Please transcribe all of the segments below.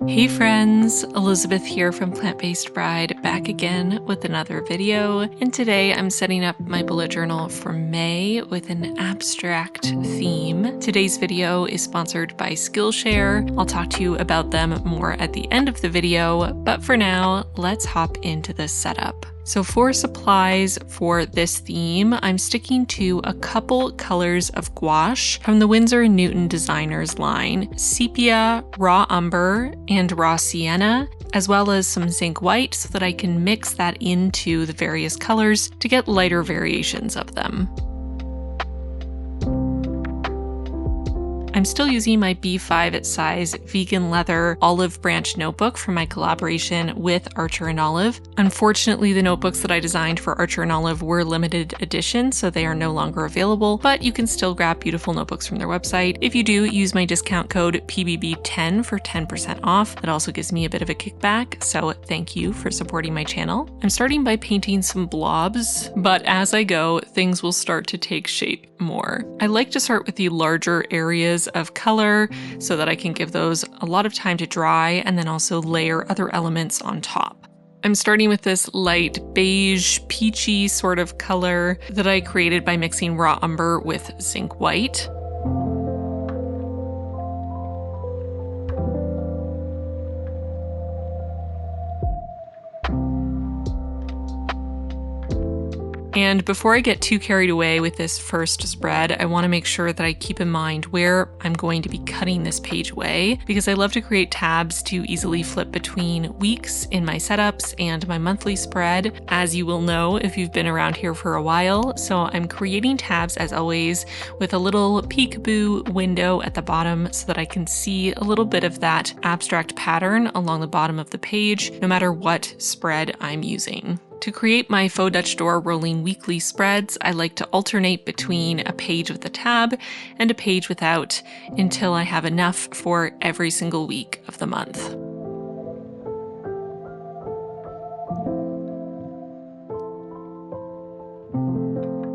Hey friends, Elizabeth here from Plant-Based Bride, back again with another video. And today I'm setting up my bullet journal for May with an abstract theme. Today's video is sponsored by Skillshare. I'll talk to you about them more at the end of the video, but for now, let's hop into the setup. So for supplies for this theme, I'm sticking to a couple colors of gouache from the Winsor & Newton Designers line, sepia, raw umber, and raw sienna, as well as some zinc white so that I can mix that into the various colors to get lighter variations of them. I'm still using my B5 size vegan leather olive branch notebook from my collaboration with Archer & Olive. Unfortunately, the notebooks that I designed for Archer & Olive were limited edition, so they are no longer available, but you can still grab beautiful notebooks from their website. If you do, use my discount code PBB10 for 10% off. That also gives me a bit of a kickback, so thank you for supporting my channel. I'm starting by painting some blobs, but as I go, things will start to take shape more. I like to start with the larger areas of color so that I can give those a lot of time to dry and then also layer other elements on top. I'm starting with this light beige, peachy sort of color that I created by mixing raw umber with zinc white. And before I get too carried away with this first spread, I want to make sure that I keep in mind where I'm going to be cutting this page away, because I love to create tabs to easily flip between weeks in my setups and my monthly spread, as you will know if you've been around here for a while. So I'm creating tabs as always with a little peekaboo window at the bottom so that I can see a little bit of that abstract pattern along the bottom of the page, no matter what spread I'm using. To create my faux Dutch door rolling weekly spreads, I like to alternate between a page with a tab and a page without until I have enough for every single week of the month.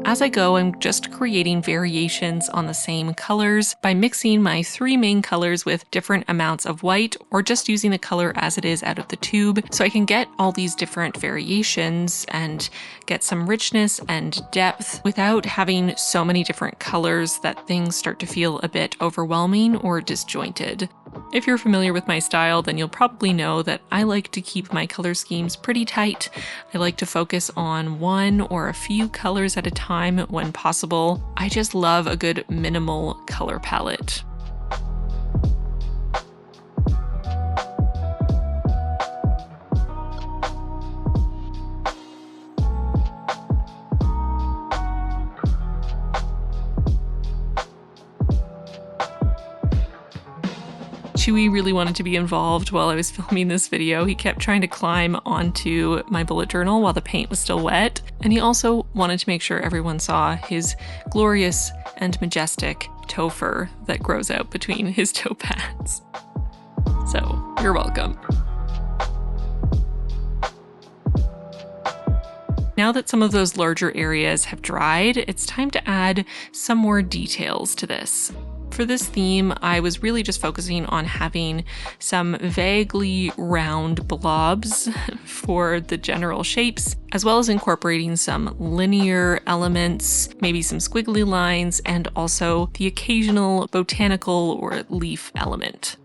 As I go, I'm just creating variations on the same colors by mixing my three main colors with different amounts of white, or just using the color as it is out of the tube, so I can get all these different variations and get some richness and depth without having so many different colors that things start to feel a bit overwhelming or disjointed. If you're familiar with my style, then you'll probably know that I like to keep my color schemes pretty tight. I like to focus on one or a few colors at a time when possible. I just love a good minimal color palette. Chewy really wanted to be involved while I was filming this video. He kept trying to climb onto my bullet journal while the paint was still wet, and he also wanted to make sure everyone saw his glorious and majestic toe fur that grows out between his toe pads. So, you're welcome. Now that some of those larger areas have dried, it's time to add some more details to this. For this theme, I was really just focusing on having some vaguely round blobs for the general shapes, as well as incorporating some linear elements, maybe some squiggly lines, and also the occasional botanical or leaf element.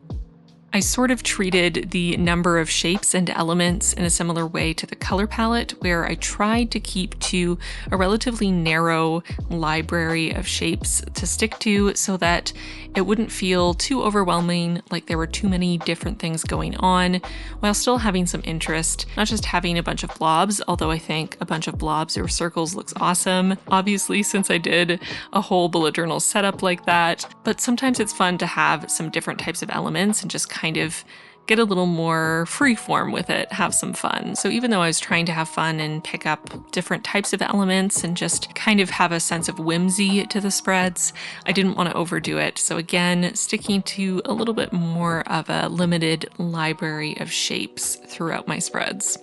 I sort of treated the number of shapes and elements in a similar way to the color palette, where I tried to keep to a relatively narrow library of shapes to stick to so that it wouldn't feel too overwhelming, like there were too many different things going on, while still having some interest, not just having a bunch of blobs, although I think a bunch of blobs or circles looks awesome, obviously, since I did a whole bullet journal setup like that, but sometimes it's fun to have some different types of elements and just kind of get a little more freeform with it, have some fun. So even though I was trying to have fun and pick up different types of elements and just kind of have a sense of whimsy to the spreads, I didn't want to overdo it. So again, sticking to a little bit more of a limited library of shapes throughout my spreads.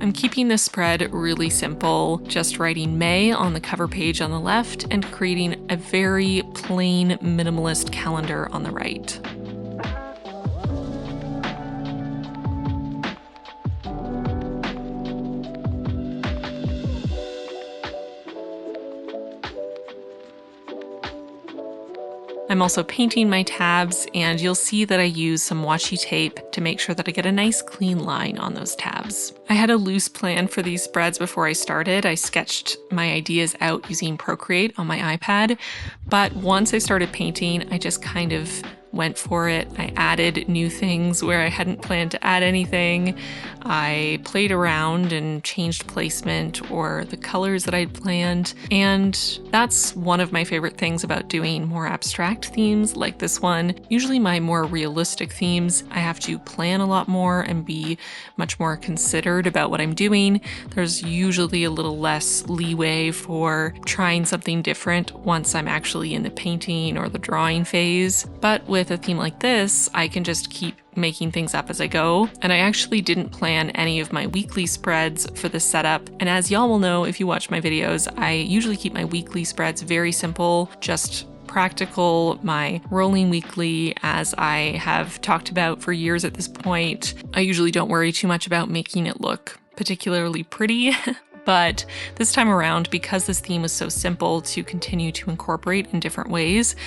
I'm keeping this spread really simple, just writing May on the cover page on the left and creating a very plain minimalist calendar on the right. I'm also painting my tabs, and you'll see that I use some washi tape to make sure that I get a nice clean line on those tabs. I had a loose plan for these spreads before I started. I sketched my ideas out using Procreate on my iPad, but once I started painting, I just kind of went for it. I added new things where I hadn't planned to add anything. I played around and changed placement or the colors that I'd planned. And that's one of my favorite things about doing more abstract themes like this one. Usually my more realistic themes, I have to plan a lot more and be much more considered about what I'm doing. There's usually a little less leeway for trying something different once I'm actually in the painting or the drawing phase. But with a theme like this, I can just keep making things up as I go. And I actually didn't plan any of my weekly spreads for this setup. And as y'all will know if you watch my videos, I usually keep my weekly spreads very simple, just practical, my rolling weekly, as I have talked about for years at this point. I usually don't worry too much about making it look particularly pretty. But this time around, because this theme was so simple to continue to incorporate in different ways,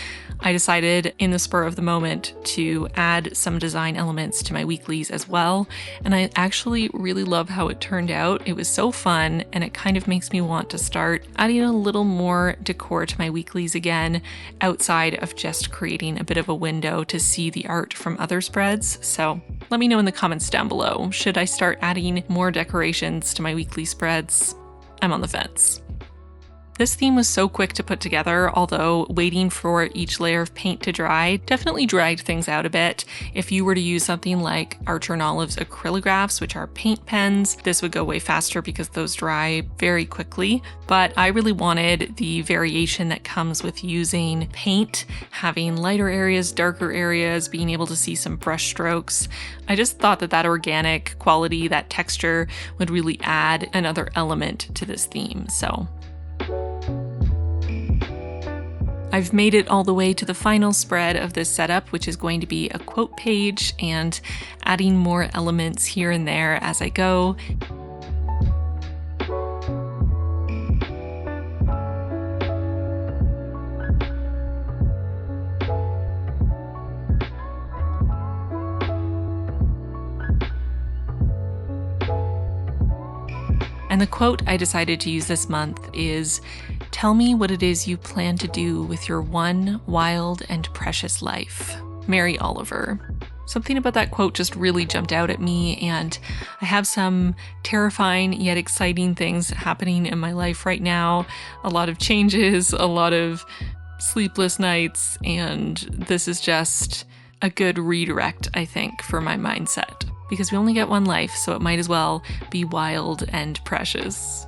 I decided in the spur of the moment to add some design elements to my weeklies as well. And I actually really love how it turned out. It was so fun, and it kind of makes me want to start adding a little more decor to my weeklies again, outside of just creating a bit of a window to see the art from other spreads. So let me know in the comments down below. Should I start adding more decorations to my weekly spreads? I'm on the fence. This theme was so quick to put together, although waiting for each layer of paint to dry definitely dragged things out a bit. If you were to use something like Archer and Olive's acrylographs, which are paint pens, this would go way faster because those dry very quickly. But I really wanted the variation that comes with using paint, having lighter areas, darker areas, being able to see some brush strokes. I just thought that that organic quality, that texture, would really add another element to this theme. So I've made it all the way to the final spread of this setup, which is going to be a quote page, and adding more elements here and there as I go. And the quote I decided to use this month is, "Tell me what it is you plan to do with your one wild and precious life." Mary Oliver. Something about that quote just really jumped out at me, and I have some terrifying yet exciting things happening in my life right now. A lot of changes, a lot of sleepless nights, and this is just a good redirect, I think, for my mindset. Because we only get one life, so it might as well be wild and precious.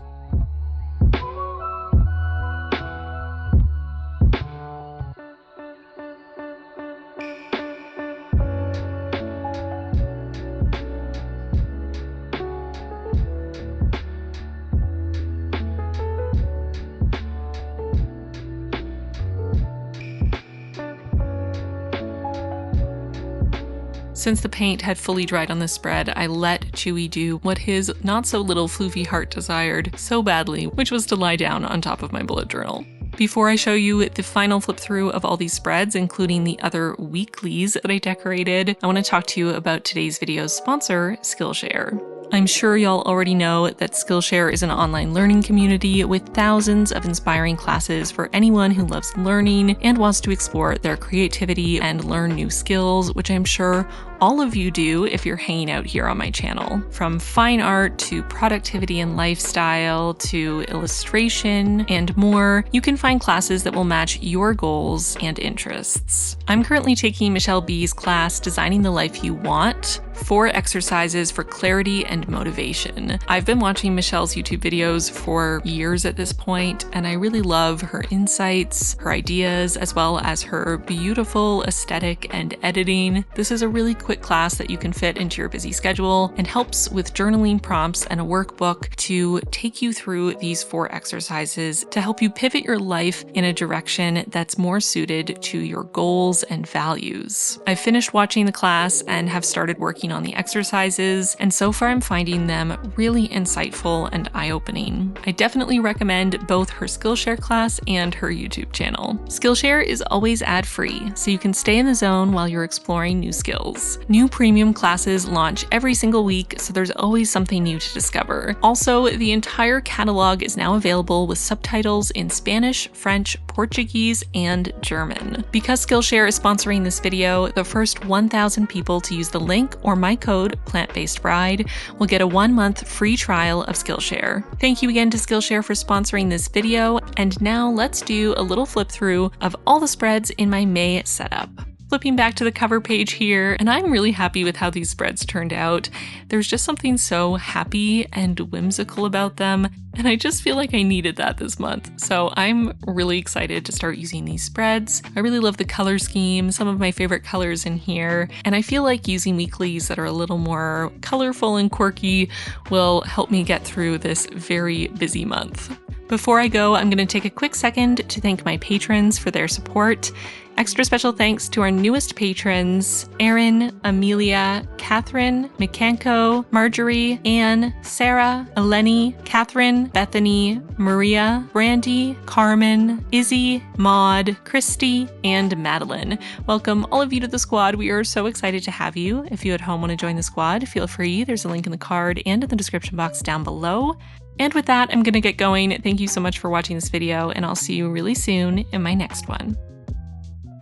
Since the paint had fully dried on the spread, I let Chewy do what his not-so-little floofy heart desired so badly, which was to lie down on top of my bullet journal. Before I show you the final flip through of all these spreads, including the other weeklies that I decorated, I want to talk to you about today's video's sponsor, Skillshare. I'm sure y'all already know that Skillshare is an online learning community with thousands of inspiring classes for anyone who loves learning and wants to explore their creativity and learn new skills, which I'm sure all of you do if you're hanging out here on my channel. From fine art to productivity and lifestyle to illustration and more, you can find classes that will match your goals and interests. I'm currently taking Michelle B's class, Designing the Life You Want, 4 exercises for clarity and motivation. I've been watching Michelle's YouTube videos for years at this point, and I really love her insights, her ideas, as well as her beautiful aesthetic and editing. This is a really quick class that you can fit into your busy schedule and helps with journaling prompts and a workbook to take you through these 4 exercises to help you pivot your life in a direction that's more suited to your goals and values. I finished watching the class and have started working on the exercises, and so far I'm finding them really insightful and eye-opening. I definitely recommend both her Skillshare class and her YouTube channel. Skillshare is always ad-free, so you can stay in the zone while you're exploring new skills. New premium classes launch every single week, so there's always something new to discover. Also, the entire catalog is now available with subtitles in Spanish, French, Portuguese, and German. Because Skillshare is sponsoring this video, the first 1,000 people to use the link or my code plantbasedbride will get a 1-month free trial of Skillshare. Thank you again to Skillshare for sponsoring this video, and now let's do a little flip through of all the spreads in my May setup. Flipping back to the cover page here, and I'm really happy with how these spreads turned out. There's just something so happy and whimsical about them, and I just feel like I needed that this month. So I'm really excited to start using these spreads. I really love the color scheme, some of my favorite colors in here, and I feel like using weeklies that are a little more colorful and quirky will help me get through this very busy month. Before I go, I'm going to take a quick second to thank my patrons for their support. Extra special thanks to our newest patrons, Erin, Amelia, Catherine, Mikanko, Marjorie, Anne, Sarah, Eleni, Catherine, Bethany, Maria, Brandy, Carmen, Izzy, Maud, Christy, and Madeline. Welcome all of you to the squad. We are so excited to have you. If you at home want to join the squad, feel free. There's a link in the card and in the description box down below. And with that, I'm going to get going. Thank you so much for watching this video, and I'll see you really soon in my next one.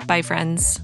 Bye, friends.